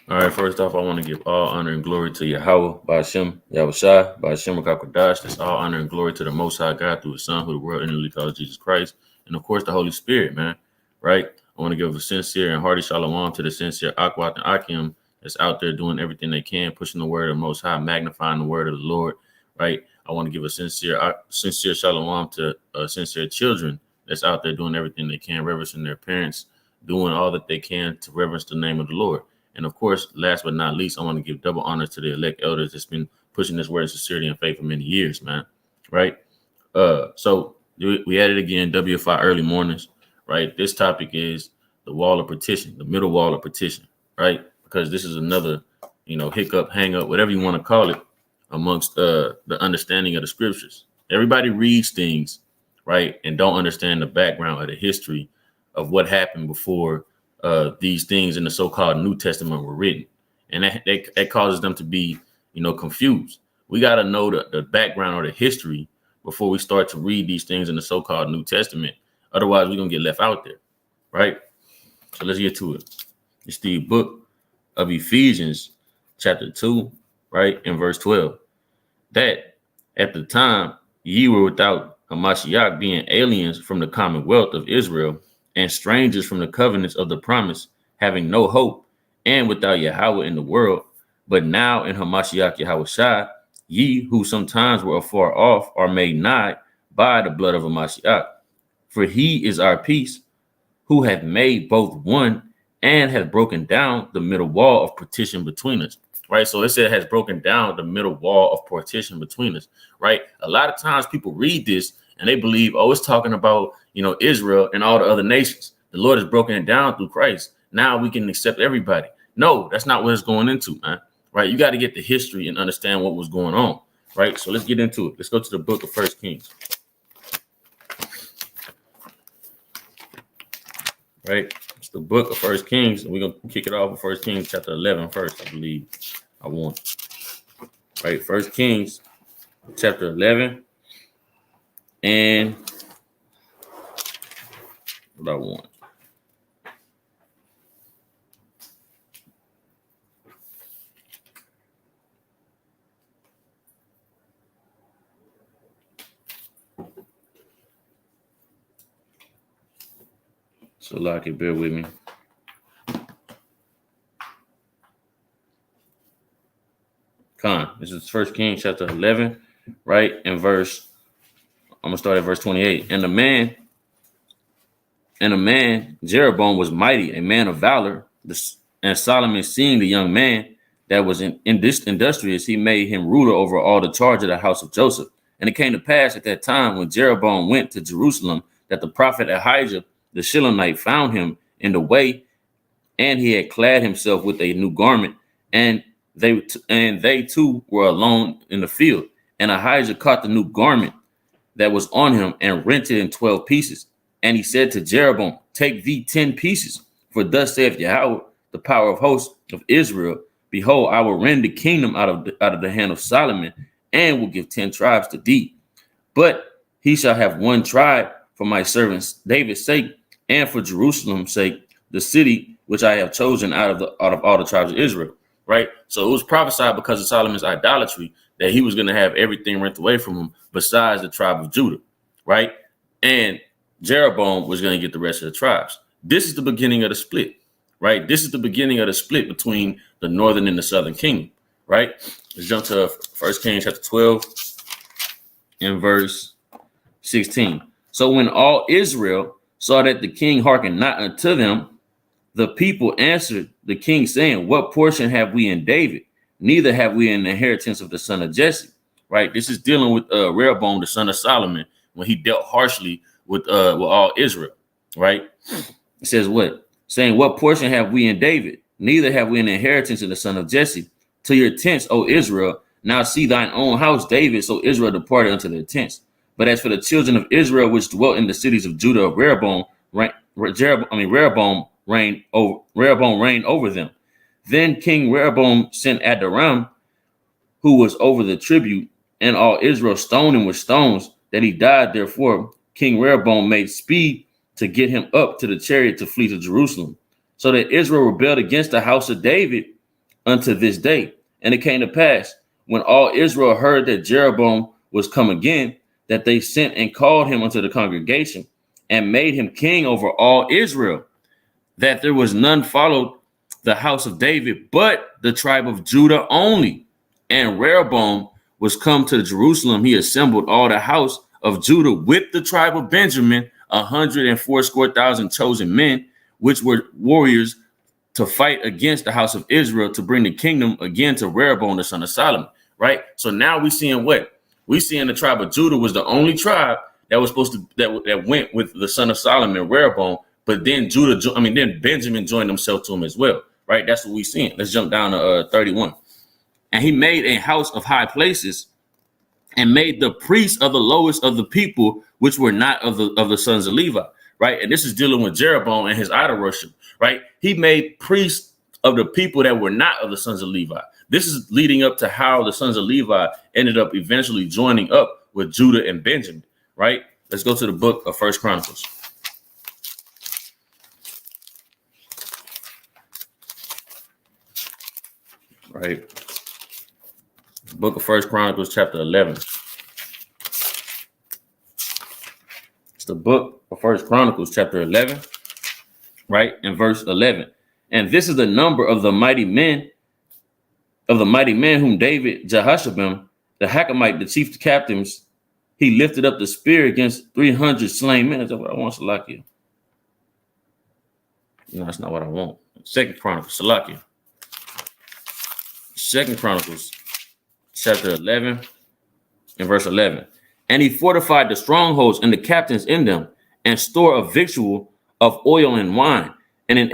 All right, first off, I want to give all honor and glory to Yahweh, Ba'ashem, Yahushua, Ba'ashem, Rakakwadash. That's all honor and glory to the Most High God through His Son, who the world inwardly calls Jesus Christ. And of course, the Holy Spirit, man, right? I want to give a sincere and hearty shalom to the sincere Akwat and Akim that's out there doing everything they can, pushing the word of the Most High, magnifying the word of the Lord, right? I want to give a sincere shalom to sincere children that's out there doing everything they can, reverencing their parents, doing all that they can to reverence the name of the Lord. And of course, last but not least, I want to give double honors to the elect elders that's been pushing this word of sincerity and faith for many years, man. Right? So we at it again, WFI early mornings, right? This topic is the wall of partition, the middle wall of partition, right? Because this is another, hiccup, hang up, whatever you want to call it, amongst the understanding of the scriptures. Everybody reads things, right, and don't understand the background of the history of what happened before these things in the so-called New Testament were written. And that causes them to be, confused. We got to know the background or the history before we start to read these things in the so-called New Testament. Otherwise, we're going to get left out there, right? So let's get to it. It's the book of Ephesians, chapter 2, right, in verse 12. That at the time ye were without Hamashiach, being aliens from the commonwealth of Israel, and strangers from the covenants of the promise, having no hope, and without Yahweh in the world. But now in Hamashiach Yahushua, ye who sometimes were afar off are made nigh by the blood of Hamashiach. For he is our peace, who hath made both one, and hath broken down the middle wall of partition between us. Right. So it said has broken down the middle wall of partition between us. Right. A lot of times people read this and they believe, oh, it's talking about, Israel and all the other nations. The Lord has broken it down through Christ. Now we can accept everybody. No, that's not what it's going into, man. Right. You got to get the history and understand what was going on. Right. So let's get into it. Let's go to the book of 1 Kings. Right. It's the book of 1 Kings. And we're going to kick it off with 1 Kings chapter 11 first, I believe. I want. Right. 1 Kings chapter 11. And what I want. So like it, bear with me. This is 1 Kings chapter 11, right? And I'm gonna start at verse 28. And the man, Jeroboam was mighty, a man of valor. And Solomon, seeing the young man that was industrious, he made him ruler over all the charge of the house of Joseph. And it came to pass at that time when Jeroboam went to Jerusalem that the prophet Ahijah, the Shilonite, found him in the way, and he had clad himself with a new garment, and they too were alone in the field. And Ahijah caught the new garment that was on him and rent it in 12 pieces. And he said to Jeroboam, take thee 10 pieces, for thus saith Yahweh, the power of hosts of Israel, behold, I will rend the kingdom out of the hand of Solomon, and will give 10 tribes to thee. But he shall have one tribe for my servant David's sake, and for Jerusalem's sake, the city which I have chosen out of all the tribes of Israel. Right. So it was prophesied because of Solomon's idolatry that he was going to have everything rent away from him besides the tribe of Judah. Right. And Jeroboam was going to get the rest of the tribes. This is the beginning of the split. Right. This is the beginning of the split between the northern and the southern kingdom. Right. Let's jump to 1 Kings chapter 12 and verse 16. So when all Israel saw that the king hearkened not unto them, the people answered the king, saying, what portion have we in David? Neither have we an inheritance of the son of Jesse. Right. This is dealing with Rehoboam, the son of Solomon, when he dealt harshly with all Israel. Right. It says what? Saying, what portion have we in David? Neither have we an inheritance of the son of Jesse. To your tents, O Israel. Now see thine own house, David. So Israel departed unto their tents. But as for the children of Israel, which dwelt in the cities of Judah, Rehoboam reigned over them. Then King Rehoboam sent Adoram, who was over the tribute, and all Israel stoned him with stones, that he died. Therefore, King Rehoboam made speed to get him up to the chariot to flee to Jerusalem. So that Israel rebelled against the house of David unto this day. And it came to pass, when all Israel heard that Jeroboam was come again, that they sent and called him unto the congregation and made him king over all Israel, that there was none followed the house of David, but the tribe of Judah only. And Rehoboam was come to Jerusalem. He assembled all the house of Judah with the tribe of Benjamin, 180,000 chosen men, which were warriors to fight against the house of Israel, to bring the kingdom again to Rehoboam, the son of Solomon. Right. So now we seeing what? We seeing the tribe of Judah was the only tribe that was supposed to that went with the son of Solomon, Rehoboam. But then then Benjamin joined himself to him as well. Right. That's what we seeing. Let's jump down to 31. And he made a house of high places and made the priests of the lowest of the people, which were not of the sons of Levi. Right. And this is dealing with Jeroboam and his idol worship. Right. He made priests of the people that were not of the sons of Levi. This is leading up to how the sons of Levi ended up eventually joining up with Judah and Benjamin. Right. Let's go to the book of First Chronicles. Right. Book of First Chronicles, chapter 11. It's the book of First Chronicles, chapter 11, right, in verse 11. And this is the number of the mighty men whom David, Jehoshabeam, the Hakimite, the chief captains, he lifted up the spear against 300 slain men. That's what I want, Salakia. No, that's not what I want. Second Chronicles, Salakia. Second Chronicles, chapter 11 and verse 11. And he fortified the strongholds and the captains in them, and store of victual, of oil and wine. And in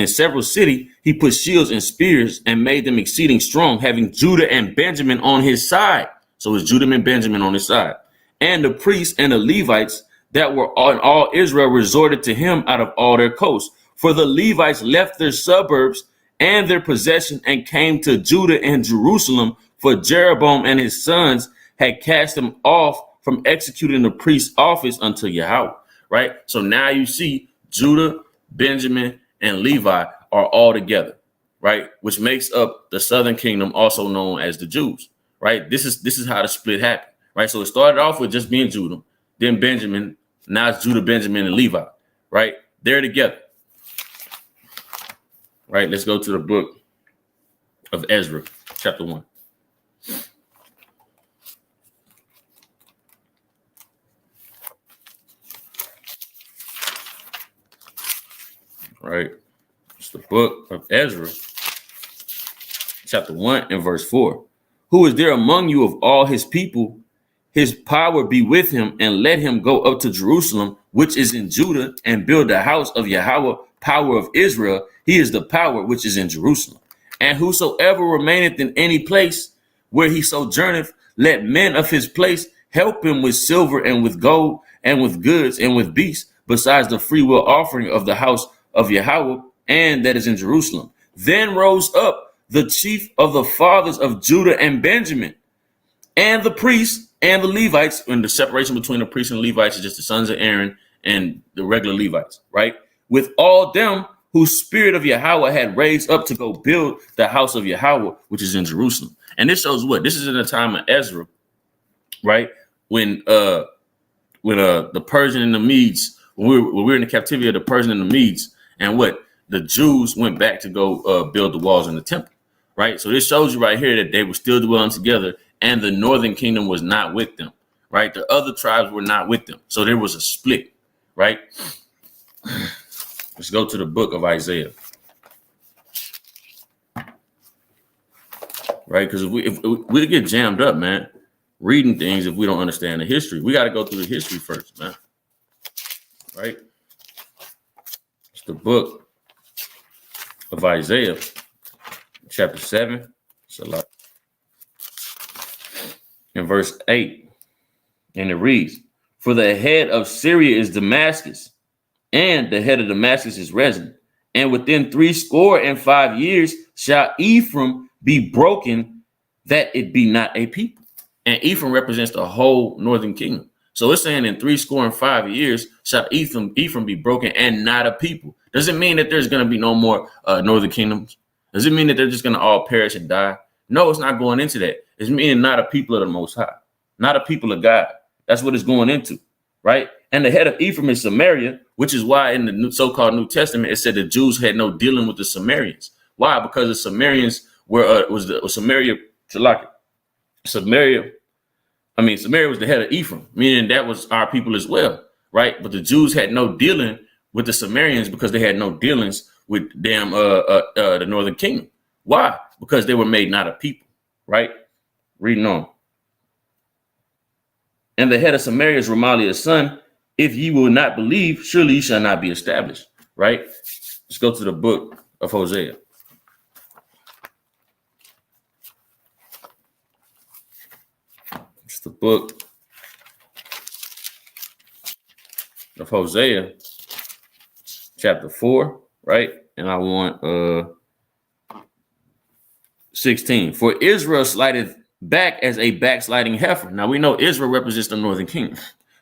several city, he put shields and spears and made them exceeding strong, having Judah and Benjamin on his side. So it's Judah and Benjamin on his side. And the priests and the Levites that were on all Israel resorted to him out of all their coasts. For the Levites left their suburbs and their possession and came to Judah and Jerusalem, for Jeroboam and his sons had cast them off from executing the priest's office unto Yahweh. Right. So now you see Judah, Benjamin, and Levi are all together. Right. Which makes up the southern kingdom, also known as the Jews. Right. This is how the split happened. Right. So it started off with just being Judah, then Benjamin. Now it's Judah, Benjamin, and Levi. Right. They're together. Right. Let's go to the book of Ezra, chapter 1. Right. It's the book of Ezra, chapter 1 and verse 4. Who is there among you of all his people? His power be with him, and let him go up to Jerusalem, which is in Judah, and build the house of Yahweh, power of Israel. He is the power which is in Jerusalem. And whosoever remaineth in any place where he sojourneth, let men of his place help him with silver and with gold and with goods and with beasts, besides the freewill offering of the house of Yahweh, and that is in Jerusalem. Then rose up the chief of the fathers of Judah and Benjamin, and the priests and the Levites. And the separation between the priests and Levites is just the sons of Aaron and the regular Levites, right? With all them whose spirit of Yahweh had raised up to go build the house of Yahweh, which is in Jerusalem. And this shows what? This is in the time of Ezra, right? When the Persian and the Medes, when we were in the captivity of the Persian and the Medes, and what? The Jews went back to go build the walls in the temple, right? So this shows you right here that they were still dwelling together, and the northern kingdom was not with them, right? The other tribes were not with them. So there was a split, right? Let's go to the book of Isaiah, right? Because if we get jammed up, man, reading things if we don't understand the history. We got to go through the history first, man, right? It's the book of Isaiah, chapter 7, in verse 8, and it reads, for the head of Syria is Damascus, and the head of Damascus is Rezin. And within 65 years shall Ephraim be broken, that it be not a people. And Ephraim represents the whole northern kingdom. So it's saying in 65 years shall Ephraim be broken and not a people. Doesn't mean that there's going to be no more northern kingdoms. Does it mean that they're just going to all perish and die? No, it's not going into that. It's meaning not a people of the Most High, not a people of God. That's what it's going into, right? And the head of Ephraim is Samaria, which is why in the so-called New Testament, it said the Jews had no dealing with the Samaritans. Why? Because the Samaritans were, Samaria was the head of Ephraim, meaning that was our people as well, right? But the Jews had no dealing with the Samaritans because they had no dealings with the northern kingdom. Why? Because they were made not a people, right? Reading on. And the head of Samaria is Ramaliah's son. If ye will not believe, surely ye shall not be established, right? Let's go to the book of Hosea. It's the book of Hosea, chapter 4, right? And I want 16. For Israel slideth back as a backsliding heifer. Now we know Israel represents the northern kingdom.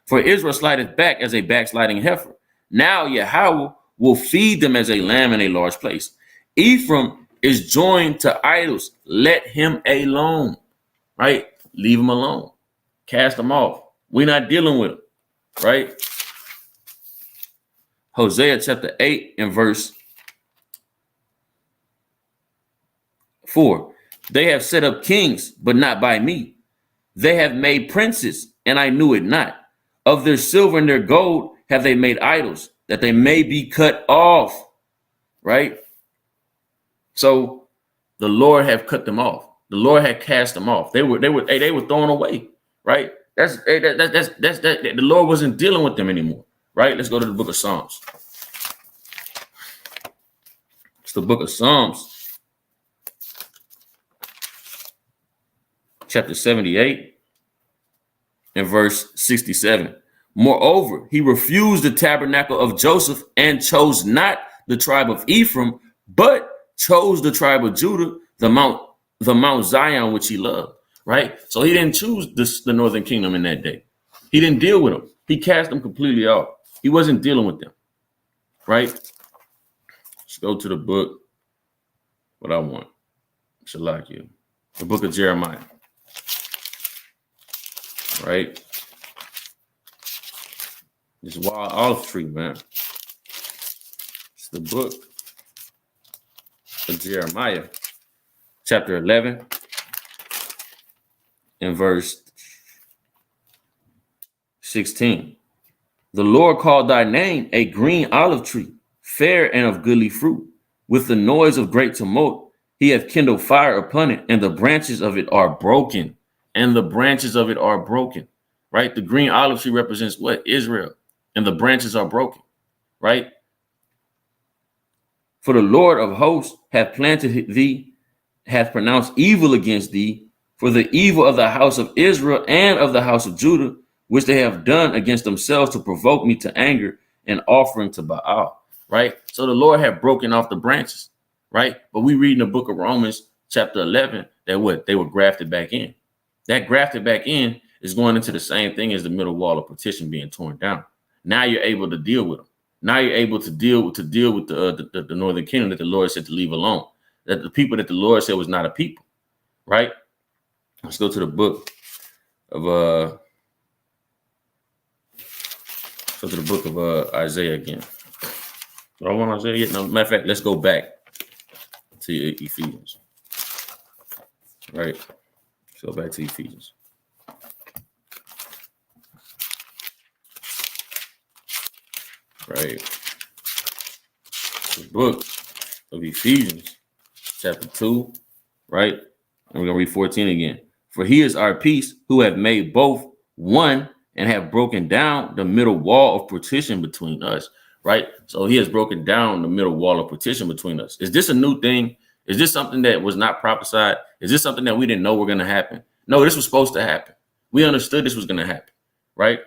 For Israel slideth back as a backsliding heifer. Now Yahweh will feed them as a lamb in a large place. Ephraim is joined to idols. Let him alone, right? Leave him alone. Cast them off. We're not dealing with them, right? Hosea chapter 8 and verse 4. They have set up kings, but not by me. They have made princes, and I knew it not. Of their silver and their gold have they made idols, that they may be cut off, right? So the Lord have cut them off. The Lord had cast them off. They were thrown away, right? The Lord wasn't dealing with them anymore, right? Let's go to the book of Psalms. It's the book of Psalms, chapter 78 and verse 67. Moreover, he refused the tabernacle of Joseph and chose not the tribe of Ephraim, but chose the tribe of Judah, the Mount Zion, which he loved, right? So he didn't choose the northern kingdom in that day. He didn't deal with them. He cast them completely off. He wasn't dealing with them, right? Let's go to the book. What I want. Shalakia. The book of Jeremiah. Right? This wild olive tree, man. It's the book of Jeremiah, chapter 11, and verse 16. The Lord called thy name a green olive tree, fair and of goodly fruit. With the noise of great tumult, he hath kindled fire upon it, and the branches of it are broken. And the branches of it are broken, right? The green olive tree represents what? Israel. And the branches are broken, right? For the Lord of hosts hath planted thee, hath pronounced evil against thee, for the evil of the house of Israel and of the house of Judah, which they have done against themselves to provoke me to anger and offering to Baal, right? So the Lord had broken off the branches, right? But we read in the book of Romans, chapter 11, that what? They were grafted back in. That grafted back in is going into the same thing as the middle wall of partition being torn down. Now you're able to deal with them. Now you're able to deal with the northern kingdom that the Lord said to leave alone. That the people that the Lord said was not a people, right? Let's go to the book of Isaiah again. Do I want Isaiah yet? No, matter of fact, let's go back to Ephesians. Right. Let's go back to Ephesians. Right. The book of Ephesians, chapter 2, right? And we're going to read 14 again. For he is our peace, who have made both one and have broken down the middle wall of partition between us, right? So he has broken down the middle wall of partition between us. Is this a new thing? Is this something that was not prophesied? Is this something that we didn't know were going to happen? No, this was supposed to happen. We understood this was going to happen, right?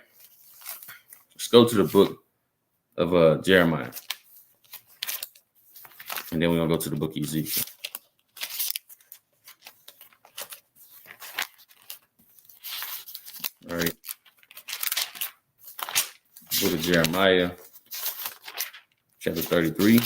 Let's go to the book of Jeremiah. And then we're going to go to the book of Ezekiel. All right. Book of Jeremiah, chapter 33.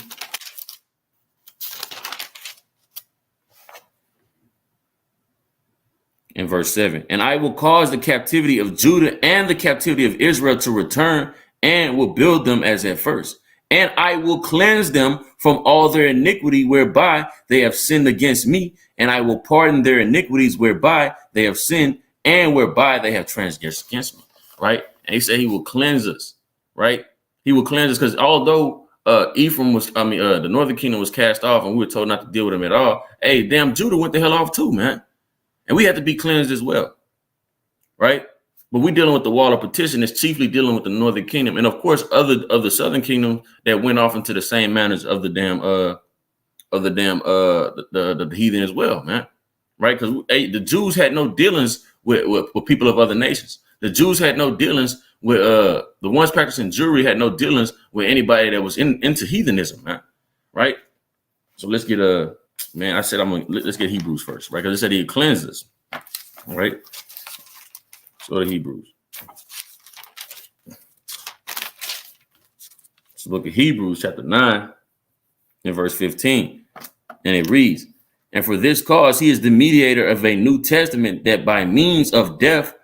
in verse 7. And I will cause the captivity of Judah and the captivity of Israel to return, and will build them as at first. And I will cleanse them from all their iniquity whereby they have sinned against me, and I will pardon their iniquities whereby they have sinned, and whereby they have transgressed against me. Right? And he said he will cleanse us. Right? He will cleanse us, because although the northern kingdom was cast off and we were told not to deal with them at all, hey, damn, Judah went the hell off too, man. And we had to be cleansed as well. Right? But we're dealing with the wall of partition. It's chiefly dealing with the northern kingdom, and of course, other of the southern kingdom that went off into the same manners of the heathen as well, man. Right? Because the Jews had no dealings with people of other nations. The Jews had no dealings with the ones practicing Jewry had no dealings with anybody that was into heathenism, man. Right? So let's get let's get Hebrews first, right? Because it said he cleansed us, right? So the Hebrews. Let's look at Hebrews chapter 9 and verse 15. And it reads, and for this cause he is the mediator of a new testament, that by means of death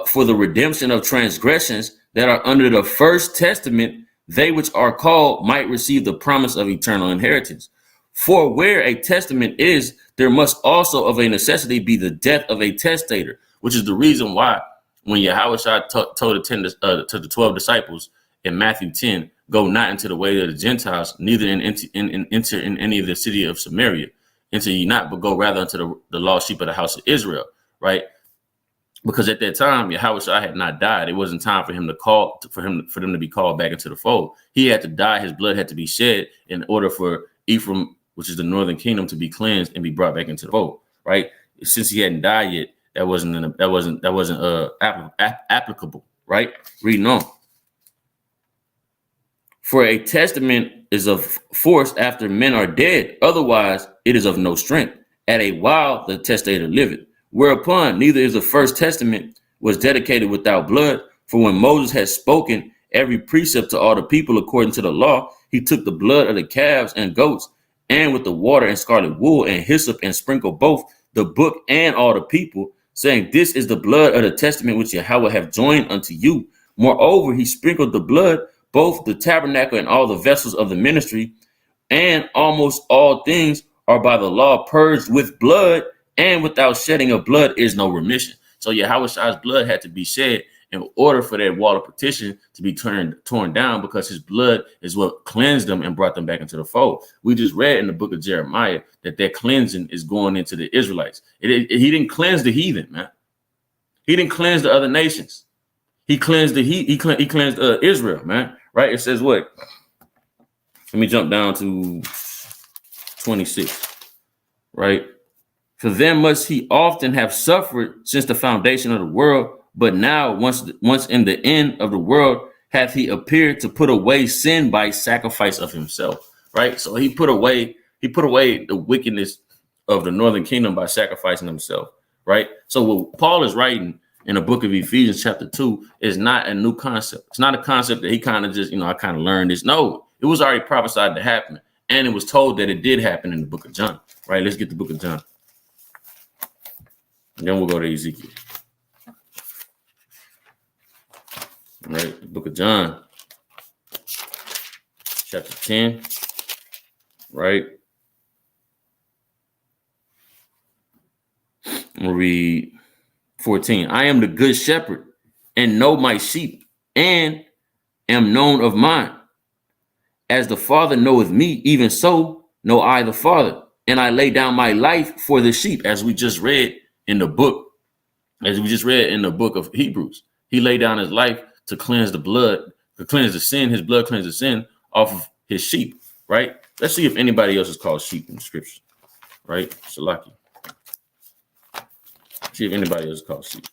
for the redemption of transgressions that are under the first testament, they which are called might receive the promise of eternal inheritance. For where a testament is, there must also of a necessity be the death of a testator, which is the reason why when Yahushua told the 12 disciples in Matthew 10, go not into the way of the Gentiles, neither enter in any of the city of Samaria, enter ye not, but go rather unto the lost sheep of the house of Israel, right? Because at that time, Yahushua had not died. It wasn't time for him for them to be called back into the fold. He had to die. His blood had to be shed in order for Ephraim, which is the northern kingdom, to be cleansed and be brought back into the fold, right? Since he hadn't died yet, that wasn't applicable, right? Reading on. For a testament is of force after men are dead, otherwise it is of no strength. At a while the testator liveth. Whereupon neither is the first testament was dedicated without blood, for when Moses had spoken every precept to all the people according to the law, he took the blood of the calves and goats, and with the water and scarlet wool and hyssop, and sprinkled both the book and all the people, saying, this is the blood of the testament which Yahweh have joined unto you. Moreover, he sprinkled the blood, both the tabernacle and all the vessels of the ministry, and almost all things are by the law purged with blood, and without shedding of blood is no remission. So Yahweh's blood had to be shed in order for that wall of partition to be torn down, because his blood is what cleansed them and brought them back into the fold. We just read in the book of Jeremiah that cleansing is going into the Israelites. He didn't cleanse the heathen, man. He didn't cleanse the other nations. He cleansed he cleansed Israel, man. Right? It says what? Let me jump down to 26. Right? For them must he often have suffered since the foundation of the world, but now once in the end of the world hath he appeared to put away sin by sacrifice of himself. Right? So he put away the wickedness of the northern kingdom by sacrificing himself. Right? So what Paul is writing in the book of Ephesians chapter 2 is not a new concept. It's not a concept that he kind of just, I kind of learned this. No, it was already prophesied to happen. And it was told that it did happen in the book of John. Right? Let's get the book of John. And then we'll go to Ezekiel. All right, the book of John, chapter 10, right? I'm going to read 14. I am the good shepherd, and know my sheep, and am known of mine. As the Father knoweth me, even so know I the Father, and I lay down my life for the sheep, as we just read in the book, of Hebrews. He laid down his life to cleanse the blood, to cleanse the sin. His blood cleansed the sin off of his sheep, right? Let's see if anybody else is called sheep in the scripture, right? Shalaki. See if anybody else is called sheep.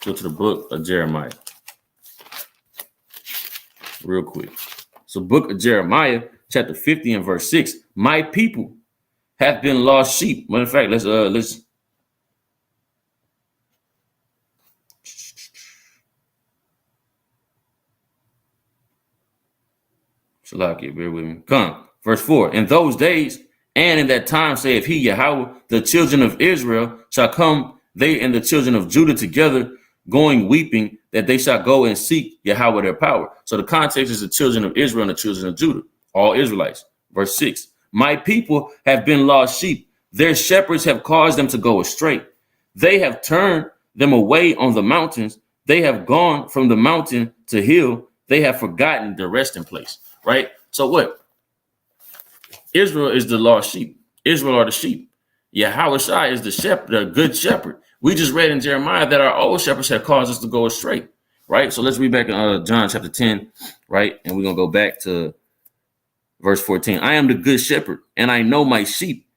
Go to the book of Jeremiah real quick. So book of Jeremiah, chapter 50 and verse 6. My people have been lost sheep. Matter of fact, let's Shalaki, bear with me. Come. Verse 4. In those days and in that time, saith he, Yahweh, the children of Israel shall come they and the children of Judah together, going weeping, that they shall go and seek Yahweh their power. So the context is the children of Israel and the children of Judah, all Israelites. Verse 6, my people have been lost sheep. Their shepherds have caused them to go astray. They have turned them away on the mountains. They have gone from the mountain to hill. They have forgotten their resting place. Right? So what? Israel is the lost sheep. Israel are the sheep. Yahweh is the shepherd, the good shepherd. We just read in Jeremiah that our old shepherds have caused us to go astray. Right? So let's read back in John chapter 10. Right? And we're going to go back to verse 14. I am the good shepherd, and I know my sheep,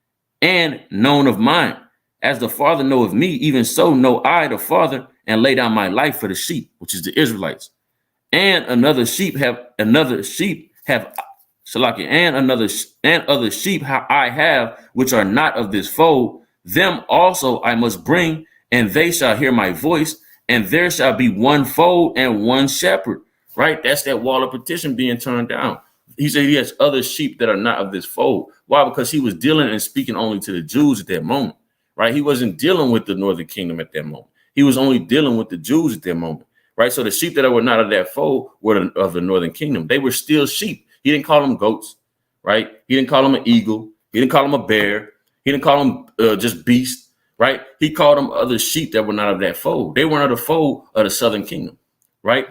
and known of mine. As the Father know of me, even so know I the Father, and lay down my life for the sheep, which is the Israelites. And other sheep have Shalaki, and other sheep I have, which are not of this fold. Them also I must bring, and they shall hear my voice, and there shall be one fold and one shepherd. Right? That's that wall of partition being turned down. He said he has other sheep that are not of this fold. Why? Because he was dealing and speaking only to the Jews at that moment. Right? He wasn't dealing with the northern kingdom at that moment. He was only dealing with the Jews at that moment. Right? So the sheep that were not of that fold were of the northern kingdom. They were still sheep. He didn't call them goats. Right? He didn't call them an eagle. He didn't call them a bear. He didn't call them just beast. Right? He called them other sheep that were not of that fold. They weren't of the fold of the southern kingdom. Right?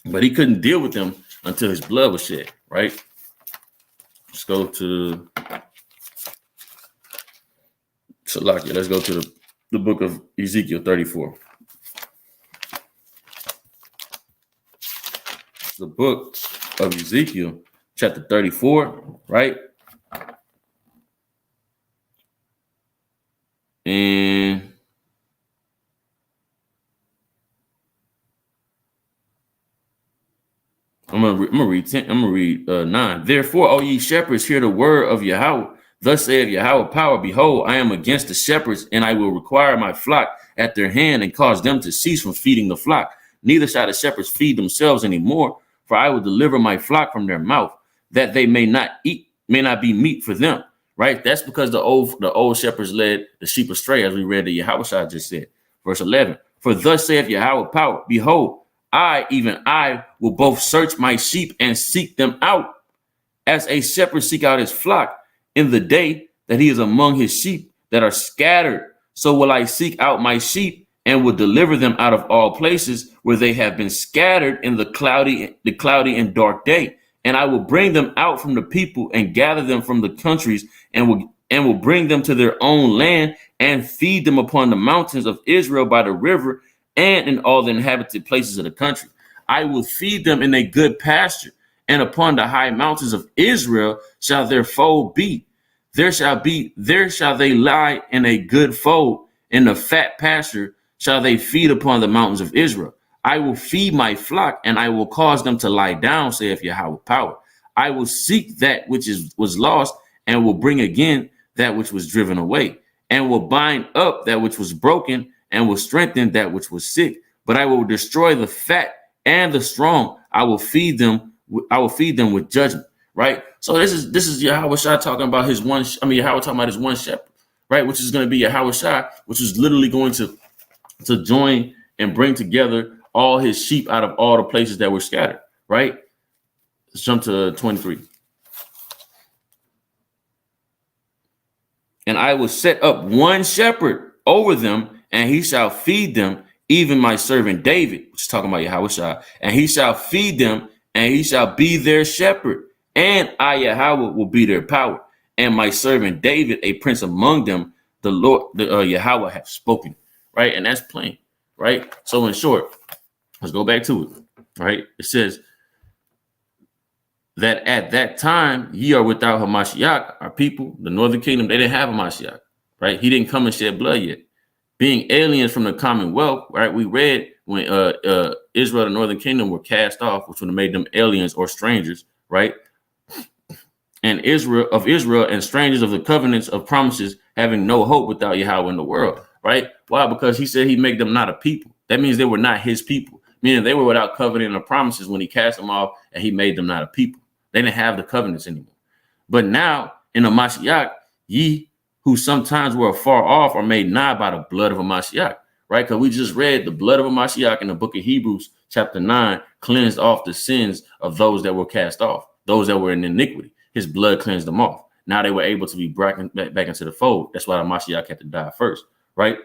But he couldn't deal with them until his blood was shed. Right? Let's go to Salakia. Let's go to the book of Ezekiel 34. The book of Ezekiel, chapter 34, right? And I'm gonna read 9. Therefore, O ye shepherds, hear the word of Yahweh. Thus saith Yahweh power, behold, I am against the shepherds, and I will require my flock at their hand and cause them to cease from feeding the flock. Neither shall the shepherds feed themselves anymore, for I will deliver my flock from their mouth, that they may not be meat for them. Right? That's because the old shepherds led the sheep astray, as we read that Yahweh just said. Verse 11. For thus saith Yahweh power, behold, even I will both search my sheep and seek them out, as a shepherd seek out his flock in the day that he is among his sheep that are scattered. So will I seek out my sheep and will deliver them out of all places where they have been scattered in the cloudy and dark day. And I will bring them out from the people and gather them from the countries and will bring them to their own land and feed them upon the mountains of Israel by the river and in all the inhabited places of the country. I will feed them in a good pasture, and upon the high mountains of Israel shall their fold be. There shall they lie in a good fold. In the fat pasture shall they feed upon the mountains of Israel. I will feed my flock, and I will cause them to lie down, saith Yahweh power. I will seek that which was lost, and will bring again that which was driven away, and will bind up that which was broken, and will strengthen that which was sick. But I will destroy the fat and the strong. I will feed them with judgment. Right? So this is Yahweh Shai talking about his one. Yahweh talking about his one shepherd, right? Which is going to be Yahweh Shai, which is literally going to join and bring together all his sheep out of all the places that were scattered. Right? Let's jump to 23. And I will set up one shepherd over them, and he shall feed them, even my servant David, which is talking about Yahweh Shai, and he shall feed them, and he shall be their shepherd. And I, Yahweh, will be their power. And my servant David, a prince among them, the Lord, Yahweh hath spoken. Right? And that's plain. Right? So in short, let's go back to it. Right? It says that at that time, ye are without Hamashiach, our people, the northern kingdom, they didn't have Hamashiach. Right? He didn't come and shed blood yet. Being aliens from the commonwealth, right? We read when Israel, the northern kingdom, were cast off, which would have made them aliens or strangers, right? And Israel and strangers of the covenants of promises, having no hope without Yahweh in the world, right? Why? Because he said he'd make them not a people. That means they were not his people, meaning they were without covenant of promises when he cast them off and he made them not a people. They didn't have the covenants anymore. But now in the Mashiach, ye who sometimes were afar off are made nigh by the blood of a Mashiach, right? Because we just read the blood of a Mashiach in the book of Hebrews, chapter 9, cleansed off the sins of those that were cast off, those that were in iniquity. His blood cleansed them off. Now they were able to be back into the fold. That's why the Mashiach had to die first, right?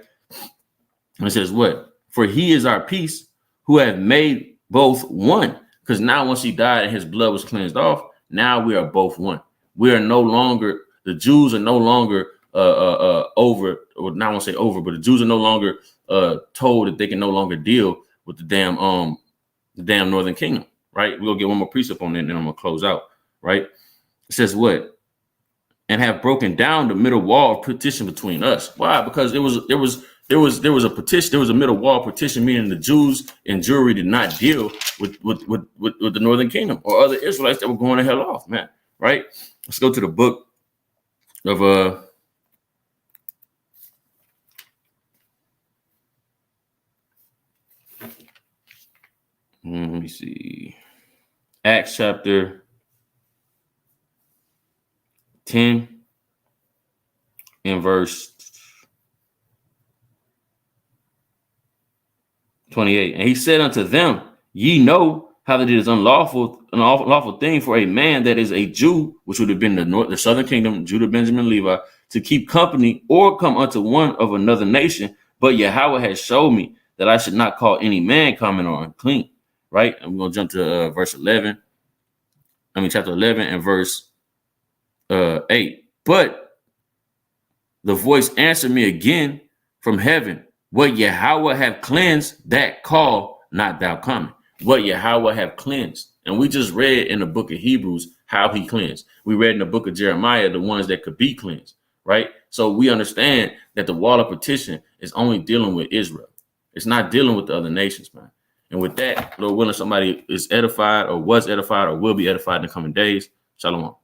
And it says what? For he is our peace, who have made both one. Because now once he died and his blood was cleansed off, now we are both one. We are no longer, the Jews are no longer over, or not I won't say over, but the Jews are no longer told that they can no longer deal with the damn Northern Kingdom, right? We'll get one more precept on that, and then I'm gonna close out, right? It says what? And have broken down the middle wall of partition between us. Why? Because there was a partition, there was a middle wall partition, meaning the Jews and Jewry did not deal with the Northern Kingdom or other Israelites that were going to hell off, man. Right? Let's go to the book of let me see, Acts chapter 10 and verse 28. And he said unto them, ye know how that it is an unlawful thing for a man that is a Jew, which would have been the southern kingdom, Judah, Benjamin, Levi, to keep company or come unto one of another nation. But Yahweh has showed me that I should not call any man common or unclean. Right? I'm going to jump to chapter 11 and verse 8. But the voice answered me again from heaven, what Yahweh have cleansed, that call not thou common. What Yahweh have cleansed. And we just read in the book of Hebrews how he cleansed. We read in the book of Jeremiah the ones that could be cleansed, right? So we understand that the wall of partition is only dealing with Israel. It's not dealing with the other nations, man. And with that, Lord willing, somebody is edified or was edified or will be edified in the coming days. Shalom.